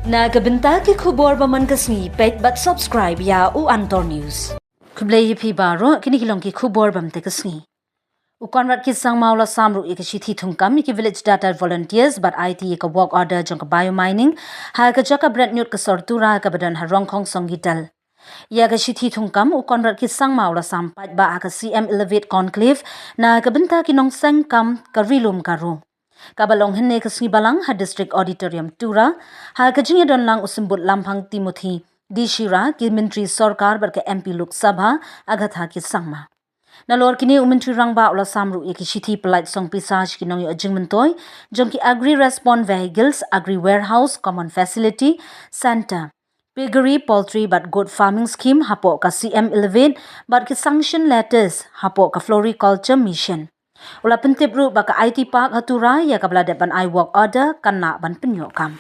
Nagabenta ki khubor baman kasni pet but subscribe ya u Antor News. Kublay pi baro kini kilong ki khubor bam te kasni. Ukonrat ki sang maula samru ikashi thi thungkam ki village data volunteers but IT ka work order jong ka biomining ha ka jaka brand new ka sortura ka badan ha rongkhong songital. Ya ka shi thi thungkam ukonrat ki sang maula sampat ba ka CM Elevate Conclave na ka benta ki nong sang kam ka rilum ka ro. Kabalong henne kasni balang ha district auditorium tura ha kajing don lang usimbut lampang Timothy di shira ki menteri sarkar bar ke MP Lok Sabha agatha ki sangma nalor kini menteri rangba ula samru ki shithi polite song pisaj ki nong yo jingmentoy jong ki agri respond vehicles agri warehouse common facility center piggery poultry but goat farming scheme hapo ka CM 11 but ki sanction letters hapo ka floriculture mission Ula pentip ru baka IT Park hatura ya kabla depan I work order kana ban penyokam.